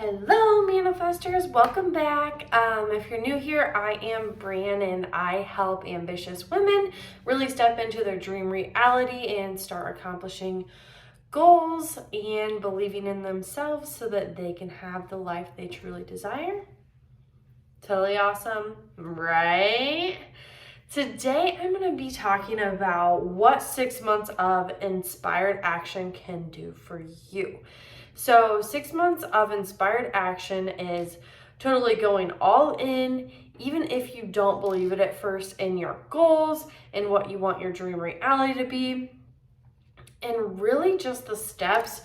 Hello manifestors, welcome back. If you're new here, I am Bran and I help ambitious women really step into their dream reality and start accomplishing goals and believing in themselves so that they can have the life they truly desire. Totally awesome, right? Today I'm going to be talking about what 6 months of inspired action can do for you. So 6 months of inspired action is totally going all in, even if you don't believe it at first, in your goals and what you want your dream reality to be. And really just the steps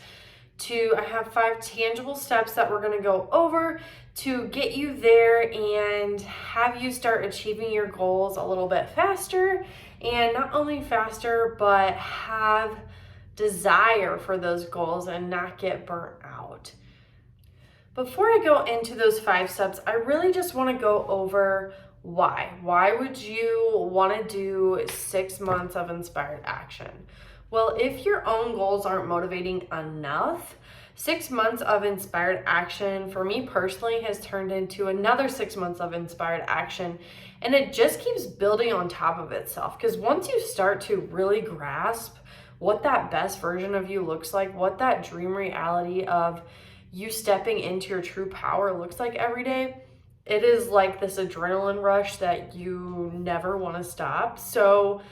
I have 5 tangible steps that we're going to go over to get you there and have you start achieving your goals a little bit faster, and not only faster, but have desire for those goals and not get burnt out. Before I go into those 5 steps, I really just want to go over why. Why would you want to do 6 months of inspired action? Well, if your own goals aren't motivating enough, 6 months of inspired action for me personally has turned into another 6 months of inspired action, and it just keeps building on top of itself. Because once you start to really grasp what that best version of you looks like, what that dream reality of you stepping into your true power looks like every day, it is like this adrenaline rush that you never want to stop. So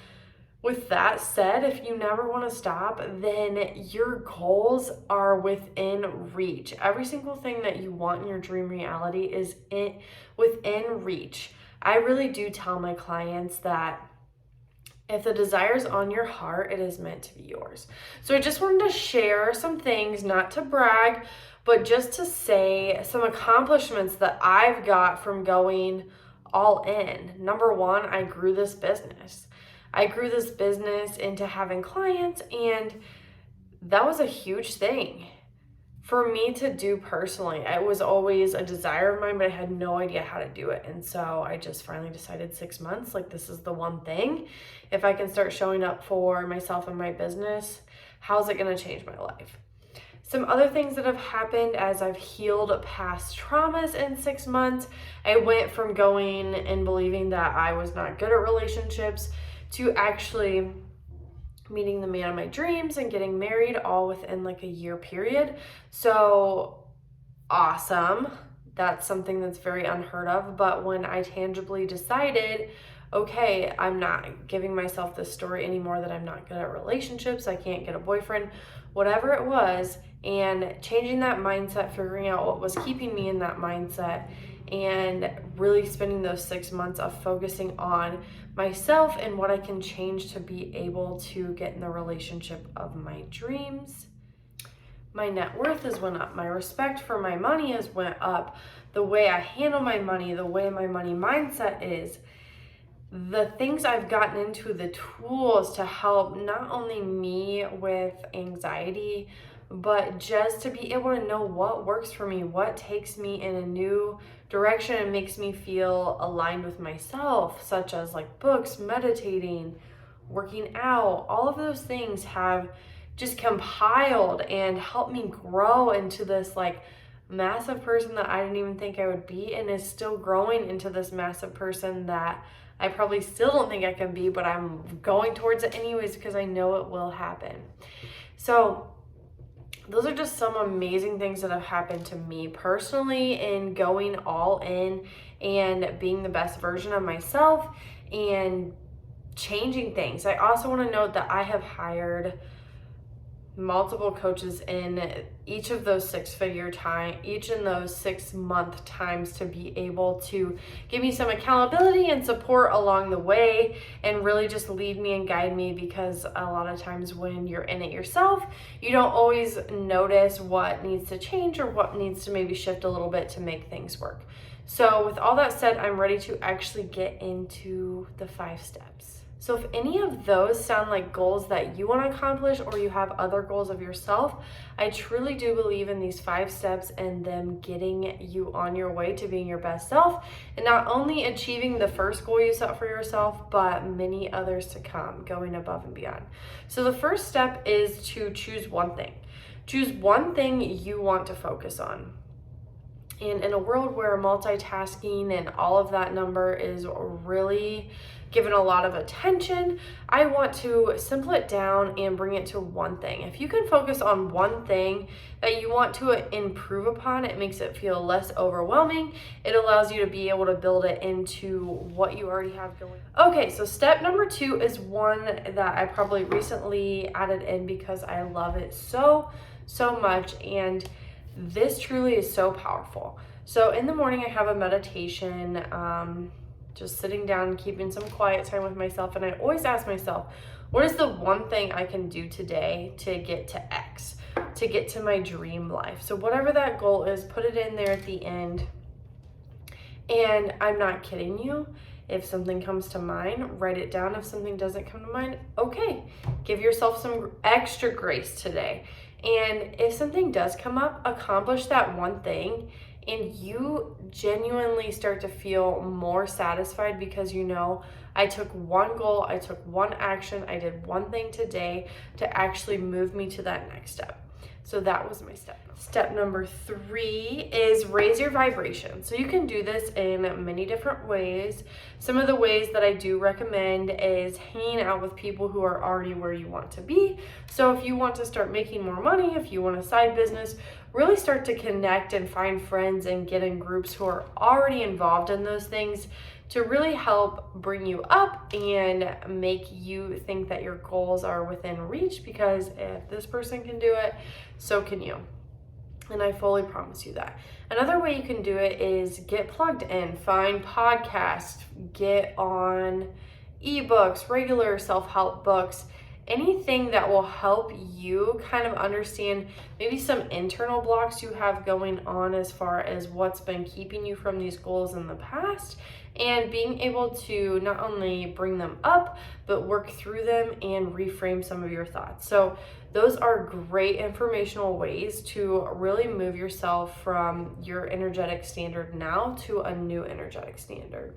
with that said, if you never want to stop, then your goals are within reach. Every single thing that you want in your dream reality is within reach. I really do tell my clients that if the desire is on your heart, it is meant to be yours. So I just wanted to share some things, not to brag, but just to say some accomplishments that I've got from going all in. Number 1, I grew this business. I grew this business into having clients, and that was a huge thing for me to do personally. It was always a desire of mine, but I had no idea how to do it. And so I just finally decided 6 months, like, this is the one thing. If I can start showing up for myself and my business, how's it going to change my life? Some other things that have happened as I've healed past traumas in 6 months, I went from going and believing that I was not good at relationships to actually meeting the man of my dreams and getting married all within like a year period. So awesome. That's something that's very unheard of. But when I tangibly decided, okay, I'm not giving myself this story anymore that I'm not good at relationships, I can't get a boyfriend, whatever it was, and changing that mindset, figuring out what was keeping me in that mindset, and really spending those 6 months of focusing on myself and what I can change to be able to get in the relationship of my dreams. My net worth has went up. My respect for my money has went up. The way I handle my money, the way my money mindset is, the things I've gotten into, the tools to help not only me with anxiety, but just to be able to know what works for me, what takes me in a new direction and makes me feel aligned with myself, such as like books, meditating, working out. All of those things have just compiled and helped me grow into this like massive person that I didn't even think I would be, and is still growing into this massive person that I probably still don't think I can be, but I'm going towards it anyways because I know it will happen. So those are just some amazing things that have happened to me personally in going all in and being the best version of myself and changing things. I also want to note that I have hired multiple coaches in each of those 6 month times to be able to give me some accountability and support along the way and really just lead me and guide me, because a lot of times when you're in it yourself, you don't always notice what needs to change or what needs to maybe shift a little bit to make things work. So with all that said, I'm ready to actually get into the 5 steps. So if any of those sound like goals that you want to accomplish, or you have other goals of yourself, I truly do believe in these 5 steps and them getting you on your way to being your best self, and not only achieving the first goal you set for yourself, but many others to come, going above and beyond. So the first step is to choose one thing. Choose one thing you want to focus on. And in a world where multitasking and all of that number is really given a lot of attention, I want to simple it down and bring it to one thing. If you can focus on one thing that you want to improve upon, it makes it feel less overwhelming. It allows you to be able to build it into what you already have going. Okay, so step number 2 is one that I probably recently added in because I love it so much, and this truly is so powerful. So in the morning, I have a meditation, just sitting down and keeping some quiet time with myself. And I always ask myself, what is the one thing I can do today to get to X, to get to my dream life? So whatever that goal is, put it in there at the end. And I'm not kidding you. If something comes to mind, write it down. If something doesn't come to mind, okay, give yourself some extra grace today. And if something does come up, accomplish that one thing, and you genuinely start to feel more satisfied because you know, I took one goal, I took one action, I did one thing today to actually move me to that next step. So that was my step. Step number 3 is raise your vibration. So you can do this in many different ways. Some of the ways that I do recommend is hanging out with people who are already where you want to be. So if you want to start making more money, if you want a side business, really start to connect and find friends and get in groups who are already involved in those things to really help bring you up and make you think that your goals are within reach, because if this person can do it, so can you. And I fully promise you that. Another way you can do it is get plugged in, find podcasts, get on ebooks, regular self-help books, anything that will help you kind of understand maybe some internal blocks you have going on as far as what's been keeping you from these goals in the past, and being able to not only bring them up, but work through them and reframe some of your thoughts. So those are great informational ways to really move yourself from your energetic standard now to a new energetic standard.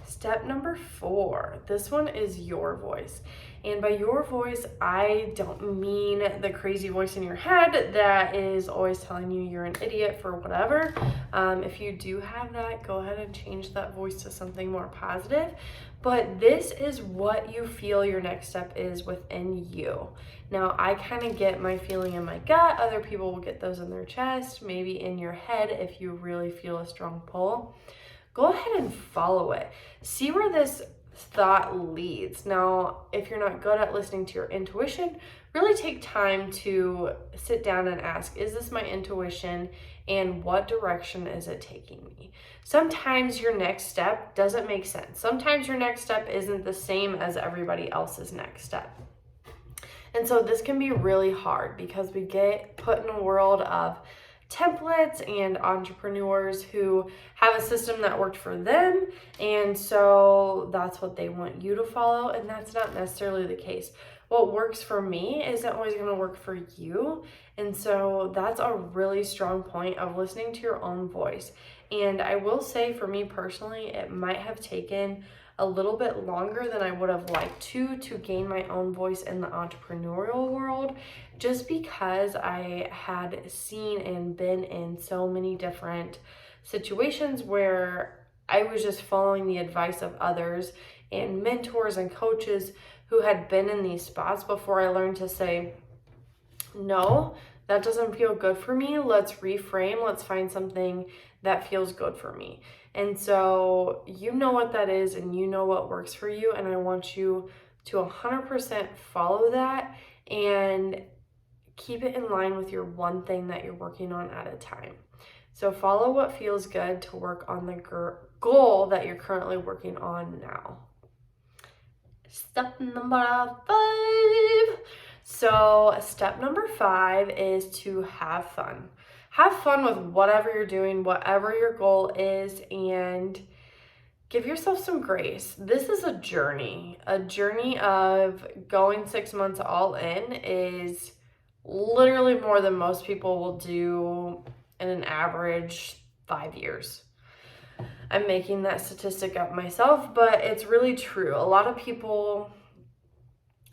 Step number 4, this one is your voice. And by your voice, I don't mean the crazy voice in your head that is always telling you you're an idiot for whatever. If you do have that, go ahead and change that voice to something more positive. But this is what you feel your next step is within you. Now, I kind of get my feeling in my gut. Other people will get those in their chest, maybe in your head if you really feel a strong pull. Go ahead and follow it. See where this thought leads. Now, if you're not good at listening to your intuition, really take time to sit down and ask, is this my intuition, and what direction is it taking me? Sometimes your next step doesn't make sense. Sometimes your next step isn't the same as everybody else's next step. And so this can be really hard because we get put in a world of templates and entrepreneurs who have a system that worked for them, and so that's what they want you to follow, and that's not necessarily the case. What works for me isn't always going to work for you, and so that's a really strong point of listening to your own voice. And I will say, for me personally, it might have taken a little bit longer than I would have liked to gain my own voice in the entrepreneurial world, just because I had seen and been in so many different situations where I was just following the advice of others and mentors and coaches who had been in these spots before I learned to say, no, that doesn't feel good for me. Let's reframe. Let's find something that feels good for me. And so you know what that is, and you know what works for you. And I want you to 100% follow that and keep it in line with your one thing that you're working on at a time. So follow what feels good to work on the goal that you're currently working on now. Step number 5. So step number 5 is to have fun. Have fun with whatever you're doing, whatever your goal is, and give yourself some grace. This is a journey of going 6 months all in is literally more than most people will do in an average 5 years. I'm making that statistic up myself, but it's really true. A lot of people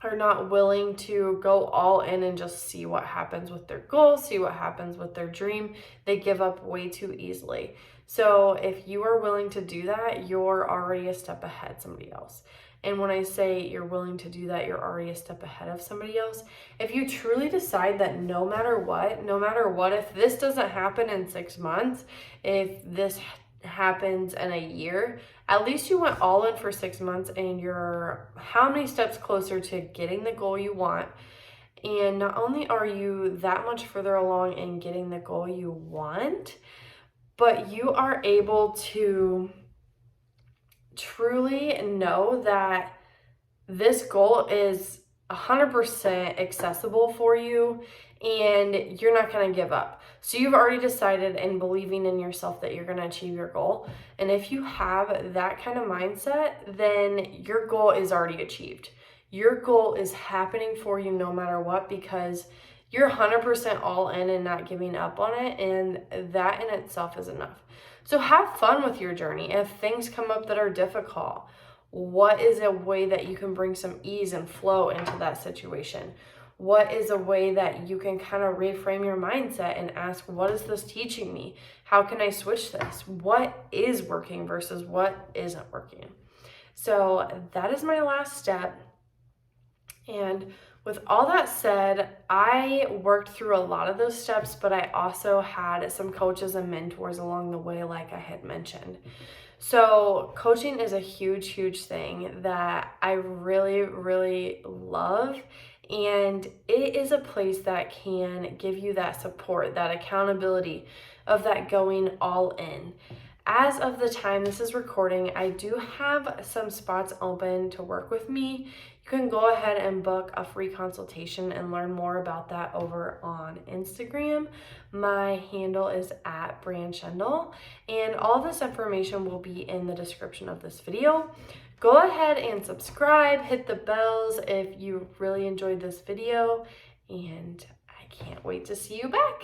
are not willing to go all in and just see what happens with their goal, see what happens with their dream. They give up way too easily. So if you are willing to do that, you're already a step ahead somebody else. And when I say you're willing to do that, you're already a step ahead of somebody else. If you truly decide that no matter what, if this doesn't happen in 6 months, if this happens in a year, at least you went all in for 6 months and you're how many steps closer to getting the goal you want. And not only are you that much further along in getting the goal you want, but you are able to truly know that this goal is 100% accessible for you and you're not going to give up. So you've already decided and believing in yourself that you're going to achieve your goal. And if you have that kind of mindset, then your goal is already achieved. Your goal is happening for you no matter what, because you're 100% all in and not giving up on it. And that in itself is enough. So have fun with your journey. If things come up that are difficult, what is a way that you can bring some ease and flow into that situation? What is a way that you can kind of reframe your mindset and ask, what is this teaching me? How can I switch this? What is working versus what isn't working? So that is my last step. And with all that said, I worked through a lot of those steps, but I also had some coaches and mentors along the way, like I had mentioned. So coaching is a huge, huge thing that I really, really love. And it is a place that can give you that support, that accountability of that going all in. As of the time this is recording, I do have some spots open to work with me. You can go ahead and book a free consultation and learn more about that over on Instagram. My handle is @BranShendel, and all this information will be in the description of this video. Go ahead and subscribe, hit the bells if you really enjoyed this video, and I can't wait to see you back.